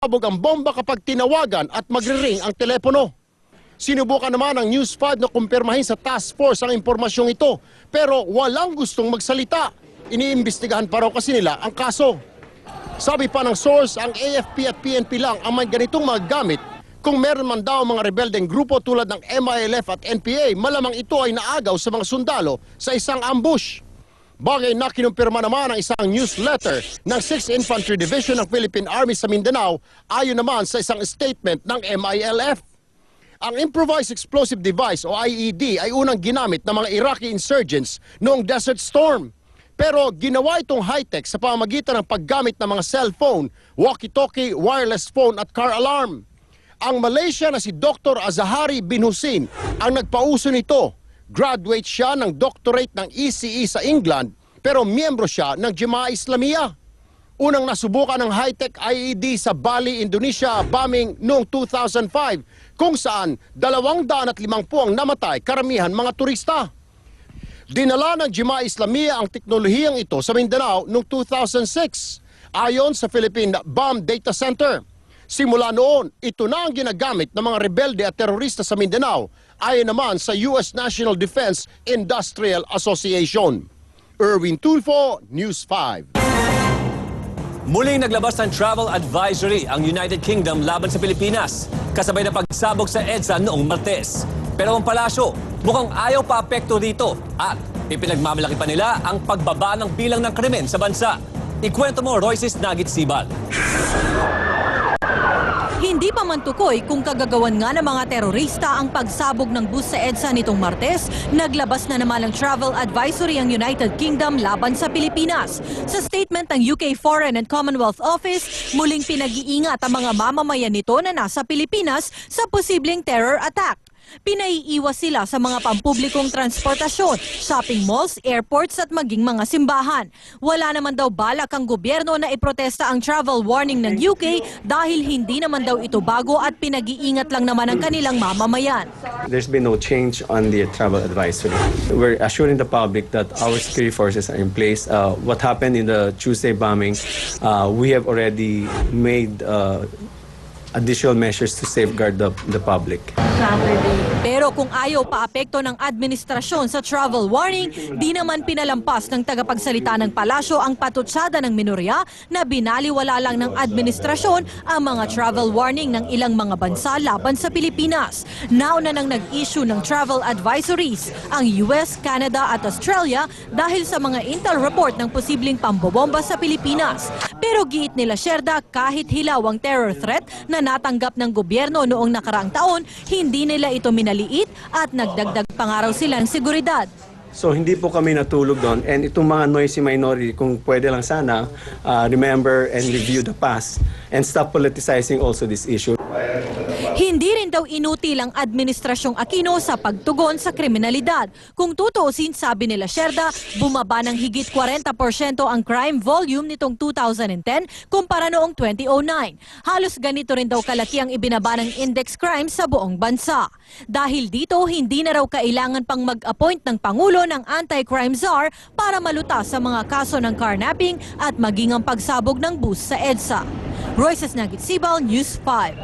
Abog ang bomba kapag tinawagan at magre-ring ang telepono. Sinubukan naman ng News 5 na kumpirmahin sa task force ang impormasyong ito, pero walang gustong magsalita. Iniimbestigahan pa raw kasi nila ang kaso. Sabi pa ng source, ang AFP at PNP lang ang may ganitong mga gamit. Kung meron man daw mga rebeldeng grupo tulad ng MILF at NPA, malamang ito ay naagaw sa mga sundalo sa isang ambush. Bagay na kinumpirma naman ang isang newsletter ng 6th Infantry Division ng Philippine Army sa Mindanao ayon naman sa isang statement ng MILF. Ang Improvised Explosive Device o IED ay unang ginamit ng mga Iraqi insurgents noong Desert Storm. Pero ginawa itong high-tech sa pamamagitan ng paggamit ng mga cellphone, walkie-talkie, wireless phone at car alarm. Ang Malaysia na si Dr. Azahari bin Hussein ang nagpauso nito. Graduate siya ng doctorate ng ECE sa England pero miyembro siya ng Jemaah Islamiyah. Unang nasubukan ng high-tech IED sa Bali, Indonesia bombing noong 2005 kung saan 250 ang namatay, karamihan mga turista. Dinala ng Jemaah Islamiyah ang teknolohiyang ito sa Mindanao noong 2006 ayon sa Philippine Bomb Data Center. Simula noon, ito na ang ginagamit ng mga rebelde at terorista sa Mindanao ayon naman sa US National Defense Industrial Association. Erwin Tulfo, News 5. Muling naglabas ng travel advisory ang United Kingdom laban sa Pilipinas, kasabay na pagsabog sa EDSA noong Martes. Pero ang palasyo, mukhang ayaw pa apekto dito at ipinagmamalaki pa nila ang pagbaba ng bilang ng krimen sa bansa. Ikwento mo, Royces Nagit Sibal. Hindi pa man tukoy kung kagagawan nga ng mga terorista ang pagsabog ng bus sa EDSA nitong Martes, naglabas na naman ng travel advisory ang United Kingdom laban sa Pilipinas. Sa statement ng UK Foreign and Commonwealth Office, muling pinag-iingat ang mga mamamayan nito na nasa Pilipinas sa posibleng terror attack. Pinaiiwas sila sa mga pampublikong transportasyon, shopping malls, airports at maging mga simbahan. Wala naman daw balak ang gobyerno na iprotesta ang travel warning ng UK dahil hindi naman daw ito bago at pinag-iingat lang naman ang kanilang mamamayan. There's been no change on the travel advisory. We're assuring the public that our security forces are in place. What happened in the Tuesday bombing, we have already made additional measures to safeguard the public. Pero kung ayaw paapekto ng administrasyon sa travel warning, di naman pinalampas ng tagapagsalita ng palasyo ang patutsada ng minorya na binaliwala lang ng administrasyon ang mga travel warning ng ilang mga bansa laban sa Pilipinas. Nauna nang nag-issue ng travel advisories ang US, Canada at Australia dahil sa mga intel report ng posibleng pambobomba sa Pilipinas. Pero giit nila Sherda, kahit hilaw ang terror threat na natanggap ng gobyerno noong nakaraang taon, hindi nila ito minaliit at nagdagdag pangaraw sila ng seguridad. So hindi po kami natulog doon, and itong mga noisy minority, kung pwede lang sana, remember and review the past and stop politicizing also this issue. Hindi rin daw inutil ang administrasyong Aquino sa pagtugon sa kriminalidad. Kung tutuusin, sabi nila Sherda, bumaba ng higit 40% ang crime volume nitong 2010 kumpara noong 2009. Halos ganito rin daw kalaki ang ibinaba ng index crime sa buong bansa. Dahil dito, hindi na raw kailangan pang mag-appoint ng Pangulo ng Anti-Crime Czar para malutas sa mga kaso ng carnapping at maging ang pagsabog ng bus sa EDSA. Royces Nagit Sibal, News 5.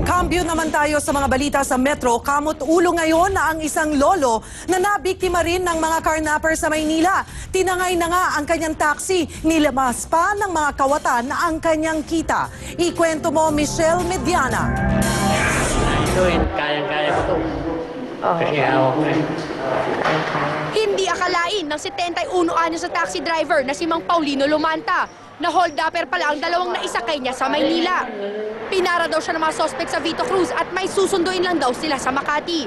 Kambyo naman tayo sa mga balita sa Metro. Kamot ulo ngayon na ang isang lolo na nabiktima rin ng mga carnapper sa Maynila. Tinangay na nga ang kanyang taxi, nilabas pa ng mga kawatan na ang kanyang kita. Ikwento mo, Michelle Mediana. Kayang-kaya ko to. Kasi hawak ko eh. Hindi akalain ng 71 anyos sa taxi driver na si Mang Paulino Lumanta na hold-upper pala ang dalawang naisakay niya sa Maynila. Pinara daw siya ng mga suspect sa Vito Cruz at may susunduin lang daw sila sa Makati.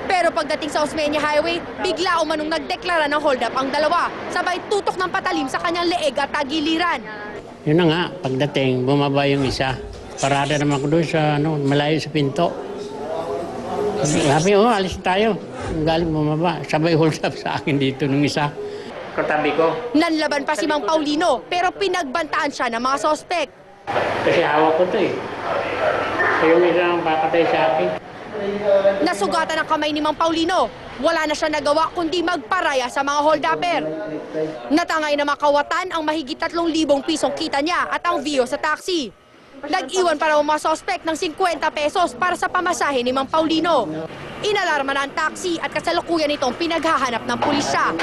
Pero pagdating sa Osmeña Highway, bigla umanong nagdeklara ng hold-up ang dalawa, sabay tutok ng patalim sa kanyang leeg at tagiliran. Yun na nga, pagdating, bumaba yung isa. Parada naman ko doon sa malayo sa pinto. Sabi, alis tayo. Galing bumaba, sabay hold up sa akin dito nung isa. Katabi ko. Nanlaban pa si Mang Paulino pero pinagbantaan siya ng mga sospek. Kasi hawak ko to eh. So yung isa ang pakatay sa akin. Nasugatan ang kamay ni Mang Paulino. Wala na siya nagawa kundi magparaya sa mga hold-upper. Natangay na makawatan ang mahigit 3,000 pisong kita niya at ang view sa taxi. Nag-iwan para mga sospek ng 50 pesos para sa pamasahe ni Mang Paulino. Inalarma na ang taxi at kasalukuyan itong pinaghahanap ng pulisya.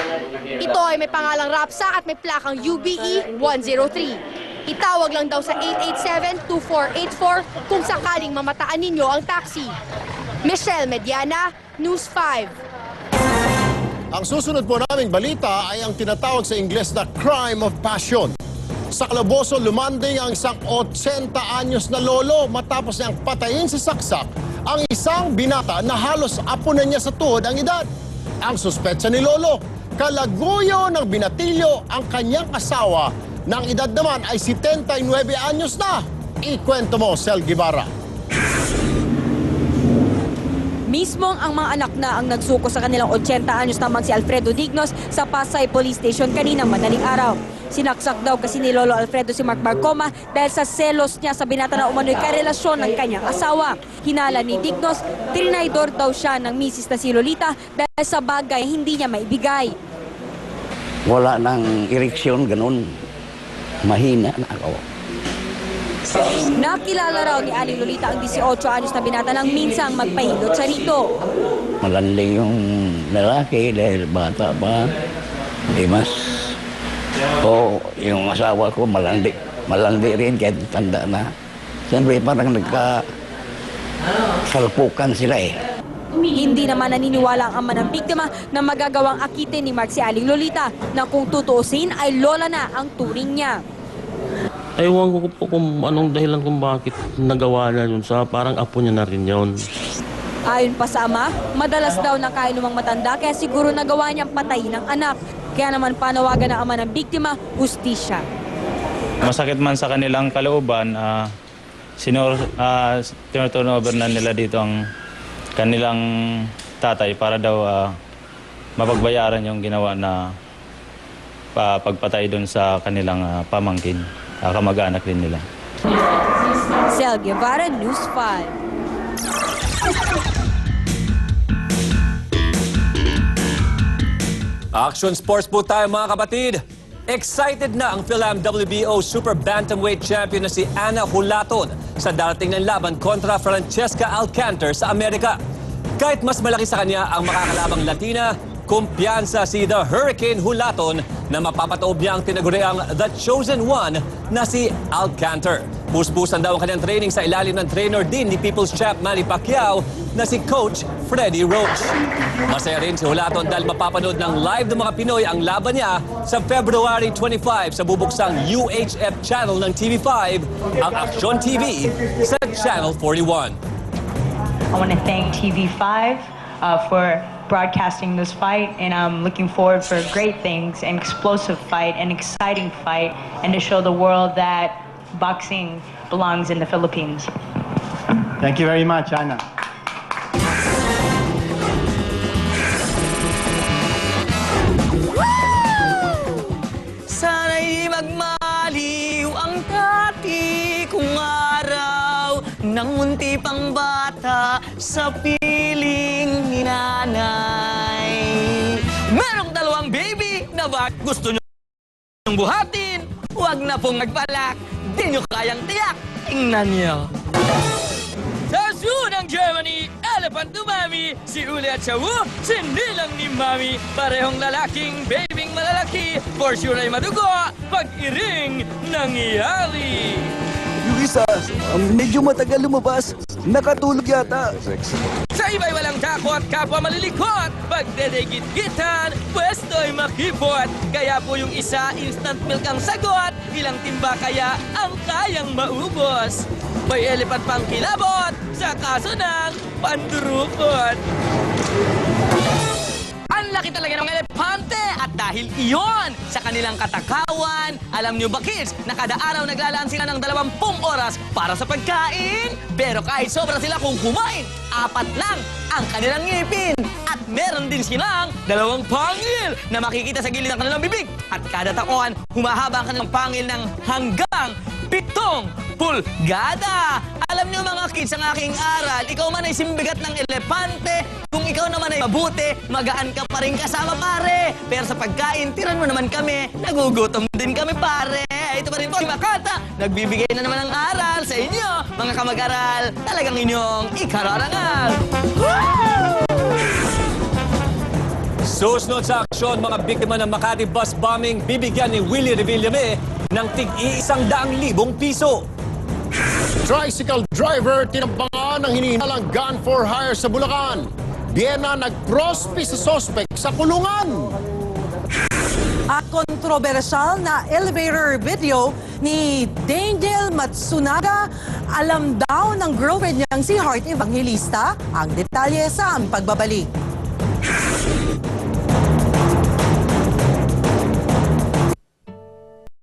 Ito ay may pangalang Rapsa at may plakang UBE 103. Itawag lang daw sa 887-2484 kung sakaling mamataan ninyo ang taxi. Michelle Mediana, News 5. Ang susunod po naming balita ay ang tinatawag sa Ingles na crime of passion. Sa kalaboso, lumanding ang isang 80 anyos na lolo matapos niyang patayin sa saksak ang isang binata na halos apo na niya sa tuhod ang edad. Ang suspetsa ni lolo, kalaguyo ng binatilyo ang kanyang asawa na ang edad naman ay 79 anyos na. Ikwento mo, Sel Guevara. Mismong ang mga anak na ang nagsuko sa kanilang 80 anyos namang si Alfredo Dignos sa Pasay Police Station kaninang madaling araw. Sinaksak daw kasi ni Lolo Alfredo si Mark Marcoma dahil sa selos niya sa binata na umano'y karelasyon ng kanyang asawa. Hinala ni Dignos, trinaydor daw siya ng misis na si Lolita dahil sa bagay hindi niya maibigay. Wala nang ereksyon, ganun. Mahina na ako. Nakilala raw ni Aling Lolita ang 18 anyos na binata nang minsang magpahilot sa rito. Malanding yung lalaki dahil bata pa. Mas yung asawa ko malandi. Malandi rin kahit tanda na. Siyempre parang nagkasalpukan sila eh. Hindi naman naniniwala ang ama ng biktima na magagawang akitin ni Mark si Aling Lolita na kung tutuusin ay lola na ang turing niya. Ewan ko po kung anong dahilan kung bakit nagawa na yun sa parang apo niya na rin yun. Ayon pa sa ama, madalas daw nakainom ang matanda kaya siguro nagawa niyang patayin ang anak. Kaya naman panawagan ng ama ng biktima, hustisya. Masakit man sa kanilang kalooban, tinuturnover na nila dito ang kanilang tatay para daw mapagbayaran yung ginawa na pagpatay doon sa kanilang pamangkin. Kamag-anak din nila. Sel Guevara, News 5. Action sports po tayo mga kapatid. Excited na ang Phil-Am WBO Super Bantamweight Champion na si Ana Hulaton sa darating ng laban kontra Francesca Alcantar sa Amerika. Kahit mas malaki sa kanya ang makakalabang Latina, kumpiyansa si The Hurricane Hulaton na mapapataob niya ang tinaguriang The Chosen One na si Alcantar. Puspusan daw ang kanyang training sa ilalim ng trainer din ni People's Champ Manny Pacquiao na si Coach Freddie Roach. Masaya rin si Hulaton dahil mapapanood ng live ng mga Pinoy ang laban niya sa February 25 sa bubuksang UHF channel ng TV5, ang Action TV sa Channel 41. I want to thank TV5 for broadcasting this fight, and I'm looking forward for great things, an explosive fight, an exciting fight, and to show the world that boxing belongs in the Philippines. Thank you very much, Ana. Sana'y magmaliw ang dati kong araw nang munti pang bata sa piling ni nanay. Merong 2 baby na bak gusto nyo buhatin. Huwag na pong magbalak. Di nyo kayang tiyak. Tingnan nyo. Sa zoo ng Germany, elephant umami, si Uli at Shawu, sinilang ni Mami. Parehong lalaking, babing malalaki, for sure ay madugo, pag-iring nangyari. Yung isa, medyo matagal lumabas, nakatulog yata. Sa iba'y walang takot, kapwa malilikot. Pagdedegit-gitan, pwesto'y makipot. Kaya po yung isa, instant milk ang sagot. Ilang timba kaya ang kayang maubos? May elephant pang kilabot sa kaso ng pandurupot. Ang laki talaga ng elepante at dahil iyon sa kanilang katakawan, alam niyo ba kids, na kada araw naglalaan sila ng 20 oras para sa pagkain? Pero kahit sobra sila kung kumain, 4 lang ang kanilang ngipin. At meron din silang 2 pangil na makikita sa gilid ng kanilang bibig. At kada taon, humahaba ang kanilang pangil ng hanggang 7 pulgada. Alam Alam niyo mga kids, ang aking aral, ikaw man ay simbigat ng elepante, kung ikaw naman ay mabuti, magaan ka pa rin kasama pare. Pero sa pagkain, tiran mo naman kami, nagugutom din kami pare. Ito pa rin po si Makata, nagbibigay na naman ng aral sa inyo, mga kamag-aral, talagang inyong ikararangal. Susunod sa aksyon, mga biktima ng Makati bus bombing, bibigyan ni Willie Revillame ng tig-100,000 piso. Tricycle driver tinambangan ng hinihinalang gun for hire sa Bulacan. Biena nagprospi sa sospek sa kulungan. At kontrobersyal na elevator video ni Daniel Matsunaga. Alam daw ng girlfriend niyang si Heart Evangelista. Ang detalye sa aming pagbabalik.